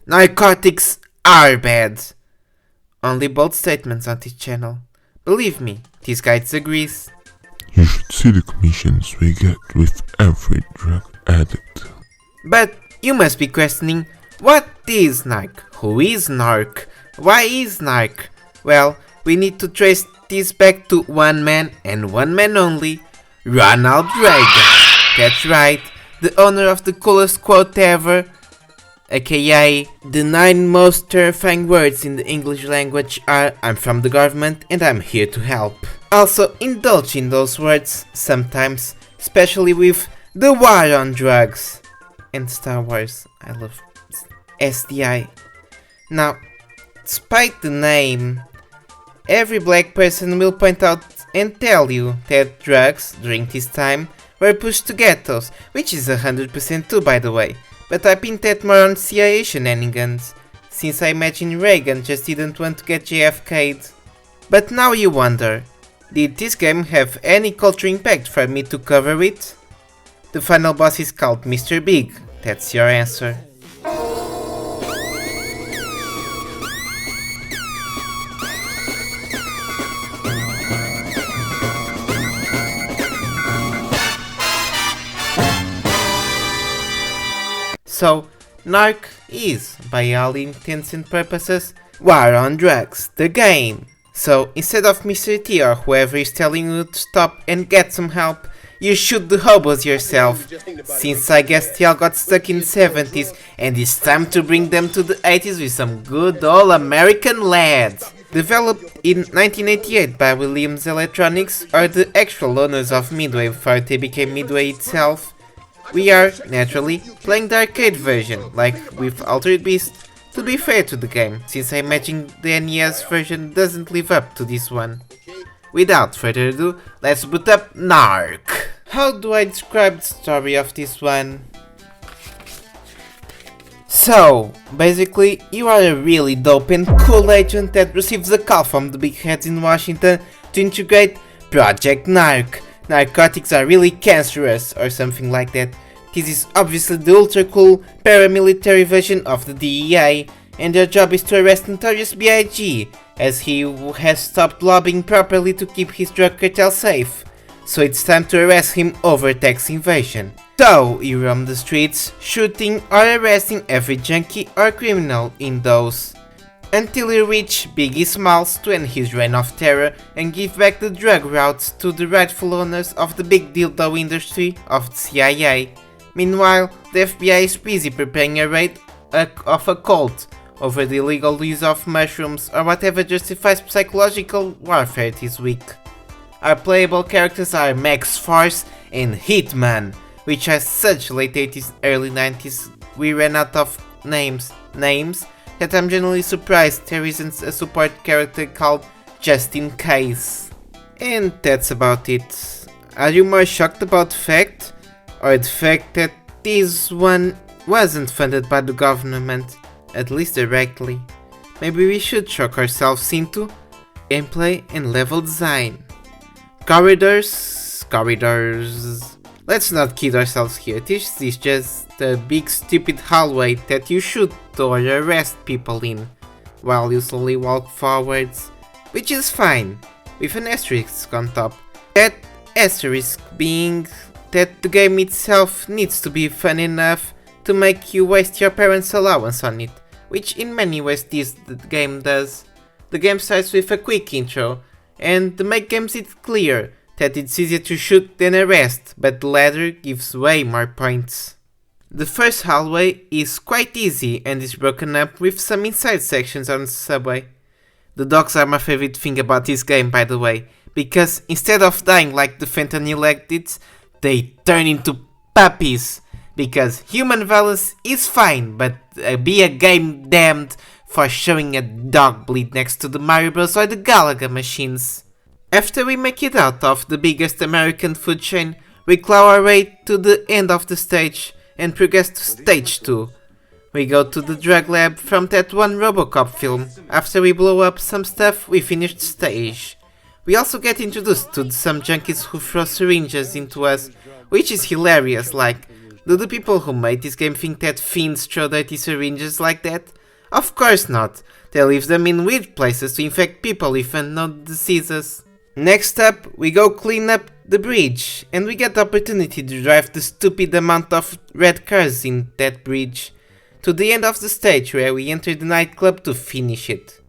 Narcotics are bad. Only bold statements on this channel. Believe me, this guide agrees. You should see the commissions we get with every drug addict. But you must be questioning, what is NARC? Who is NARC? Why is NARC? Well, we need to trace this back to one man and one man only, Ronald Reagan. That's right, the owner of the coolest quote ever, aka the 9 most terrifying words in the English language are I'm from the government and I'm here to help. Also indulge in those words sometimes, especially with the war on drugs and Star Wars. I love SDI. Now, despite the name, every black person will point out and tell you that drugs during this time were pushed to ghettos, which is 100% true by the way. But I pinned that more on CIA shenanigans, since I imagine Reagan just didn't want to get JFK'd. But now you wonder, did this game have any cultural impact for me to cover it? The final boss is called Mr. Big, that's your answer. So, NARC is, by all intents and purposes, War on Drugs, the game. So, instead of Mr. T or whoever is telling you to stop and get some help, you shoot the hobos yourself, since I guess y'all got stuck in the 70s and it's time to bring them to the 80s with some good old American lads. Developed in 1988 by Williams Electronics, or the actual owners of Midway before they became Midway itself, we are, naturally, playing the arcade version, like with Altered Beast, to be fair to the game, since I imagine the NES version doesn't live up to this one. Without further ado, let's boot up NARC. How do I describe the story of this one? So, basically, you are a really dope and cool agent that receives a call from the big heads in Washington to integrate Project NARC. Narcotics are really cancerous, or something like that. This is obviously the ultra cool paramilitary version of the DEA, and their job is to arrest Notorious B.I.G., as he has stopped lobbying properly to keep his drug cartel safe. So it's time to arrest him over tax invasion. So you roam the streets, shooting or arresting every junkie or criminal in those, until you reach Biggie Smalls to end his reign of terror and give back the drug routes to the rightful owners of the big dildo industry of the CIA. Meanwhile, the FBI is busy preparing a raid of a cult over the illegal use of mushrooms or whatever justifies psychological warfare this week. Our playable characters are Max Force and Hitman, which are such late 80s, early 90s we ran out of names that I'm genuinely surprised there isn't a support character called Just In Case. And that's about it. Are you more shocked about the fact, or the fact that this one wasn't funded by the government, at least directly? Maybe we should shock ourselves into gameplay and level design. Corridors. Let's not kid ourselves here, this is just a big stupid hallway that you shoot or arrest people in, while you slowly walk forwards, which is fine, with an asterisk on top. That asterisk being that the game itself needs to be fun enough to make you waste your parents' allowance on it, which in many ways the game does. The game starts with a quick intro, and to make games it's clear that it's easier to shoot than arrest, but the latter gives way more points. The first hallway is quite easy and is broken up with some inside sections on the subway. The dogs are my favorite thing about this game, by the way, because instead of dying like the fentanyl addicts, they turn into puppies. Because human violence is fine, but be a game damned for showing a dog bleed next to the Mario Bros or the Galaga machines. After we make it out of the biggest American food chain, we claw our way to the end of the stage and progress to stage 2. We go to the drug lab from that one Robocop film. After we blow up some stuff, we finish the stage. We also get introduced to some junkies who throw syringes into us, which is hilarious, like, Do the people who made this game think that fiends throw dirty syringes like that? Of course not. They leave them in weird places to infect people with unknown diseases. Next up, we go clean up the bridge, and we get the opportunity to drive the stupid amount of red cars in that bridge to the end of the stage, where we enter the nightclub to finish it.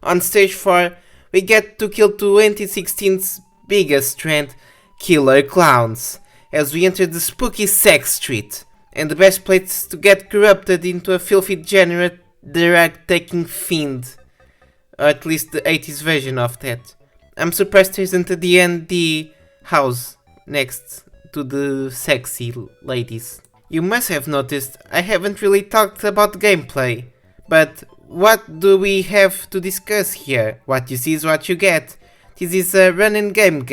On stage 4, we get to kill 2016's biggest trend, killer clowns, as we enter the spooky sex street, and the best place to get corrupted into a filthy degenerate drug-taking fiend, or at least the 80s version of that. I'm surprised there isn't a D&D house next to the sexy ladies. You must have noticed I haven't really talked about gameplay, but what do we have to discuss here? What you see is what you get. This is a run and game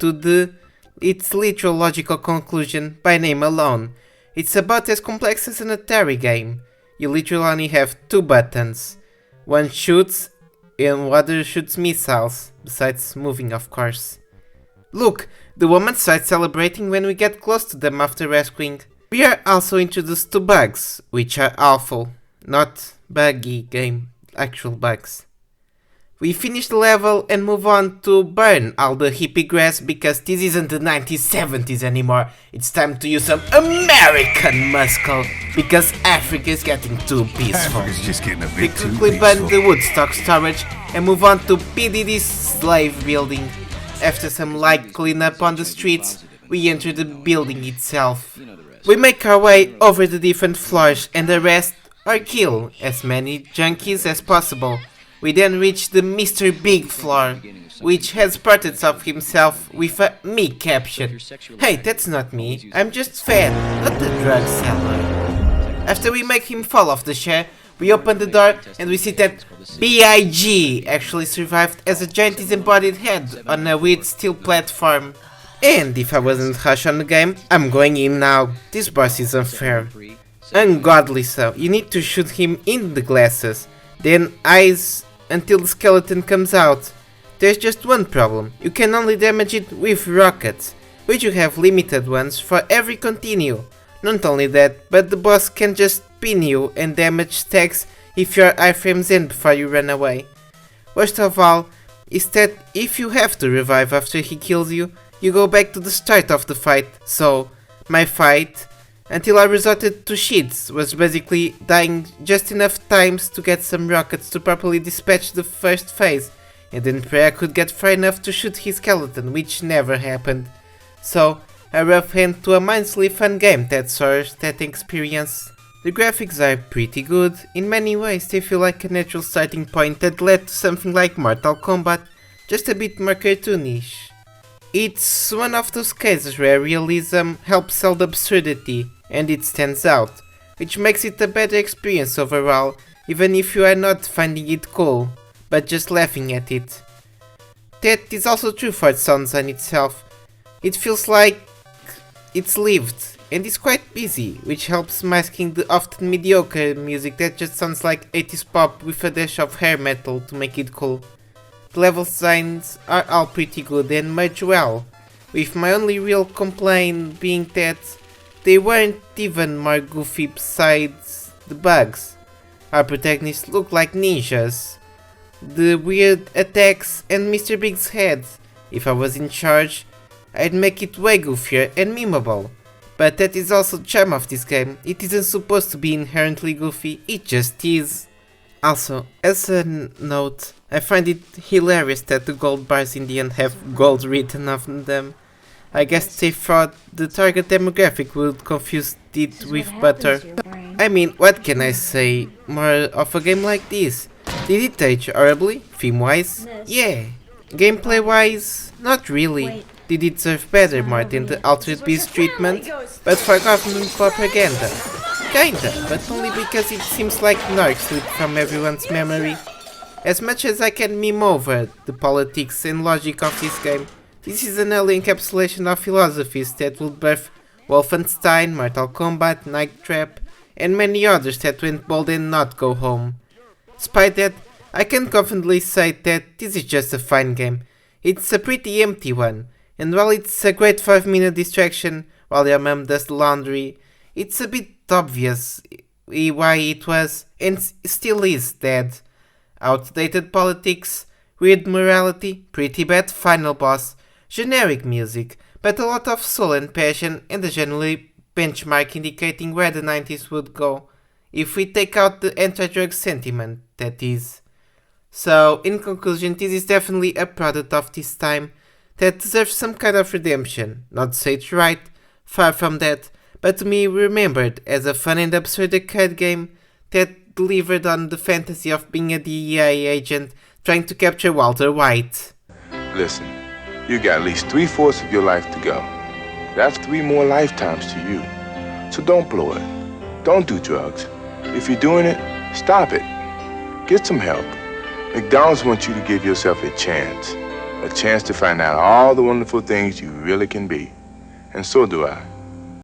to its literal logical conclusion by name alone. It's about as complex as an Atari game. You literally only have 2 buttons. One shoots and other shoots missiles, besides moving of course. Look, the woman starts celebrating when we get close to them after rescuing. We are also introduced to bugs, which are awful, not buggy game, actual bugs. We finish the level and move on to burn all the hippie grass because this isn't the 1970s anymore. It's time to use some American muscle because Africa is getting too peaceful. We quickly burn the Woodstock storage and move on to PDD's slave building. After some light cleanup on the streets, we enter the building itself. We make our way over the different floors and arrest or kill as many junkies as possible. We then reach the Mr. Big floor, which has portraits of himself with a me caption. Hey, that's not me, I'm just fat, not the drug seller. After we make him fall off the chair, we open the door and we see that B.I.G. actually survived as a giant disembodied head on a weird steel platform. And if I wasn't harsh on the game, I'm going in now. This boss is unfair. Ungodly so. You need to shoot him in the glasses, then eyes until the skeleton comes out. There's just one problem. You can only damage it with rockets, which you have limited ones for every continue. Not only that, but the boss can just pin you and damage stacks if your iframes end before you run away. Worst of all is that if you have to revive after he kills you, you go back to the start of the fight. So, my fight, until I resorted to sheets, was basically dying just enough times to get some rockets to properly dispatch the first phase, and then pray I could get far enough to shoot his skeleton, which never happened. So, a rough end to a mindlessly fun game that's our static experience. The graphics are pretty good. In many ways they feel like a natural starting point that led to something like Mortal Kombat, just a bit more cartoonish. It's one of those cases where realism helps sell the absurdity, and it stands out, which makes it a better experience overall, even if you are not finding it cool, but just laughing at it. That is also true for the sound design itself. It feels like it's lived, and it's quite busy, which helps masking the often mediocre music that just sounds like 80s pop with a dash of hair metal to make it cool. The level designs are all pretty good and merge well, with my only real complaint being that they weren't even more goofy besides the bugs. Our protagonists look like ninjas. The weird attacks and Mr. Big's head. If I was in charge, I'd make it way goofier and memeable. But that is also the charm of this game. It isn't supposed to be inherently goofy, it just is. Also, as a note, I find it hilarious that the gold bars in the end have gold written on them. I guess they thought the target demographic would confuse it with butter. I mean, what can I say more of a game like this? Did it age horribly? Theme-wise? Yeah. Gameplay-wise? Not really. Did it serve better more than the Altered Beast treatment? But for government propaganda? Kinda, but only because it seems like NARC slipped from everyone's memory. As much as I can meme over the politics and logic of this game, this is an early encapsulation of philosophies that would birth Wolfenstein, Mortal Kombat, Night Trap, and many others that went bold and not go home. Despite that, I can confidently say that this is just a fine game. It's a pretty empty one, and while it's a great 5-minute distraction while your mom does the laundry, it's a bit obvious why it was and still is dead. Outdated politics, weird morality, pretty bad final boss, generic music, but a lot of soul and passion and a generally benchmark indicating where the 90s would go, if we take out the anti-drug sentiment, that is. So, in conclusion, this is definitely a product of this time that deserves some kind of redemption. Not to say it's right, far from that, but to me remembered as a fun and absurd arcade game that delivered on the fantasy of being a DEA agent trying to capture Walter White. Listen, you got at least 3/4 of your life to go. That's 3 more lifetimes to you. So don't blow it. Don't do drugs. If you're doing it, stop it. Get some help. McDonald's wants you to give yourself a chance to find out all the wonderful things you really can be. And so do I.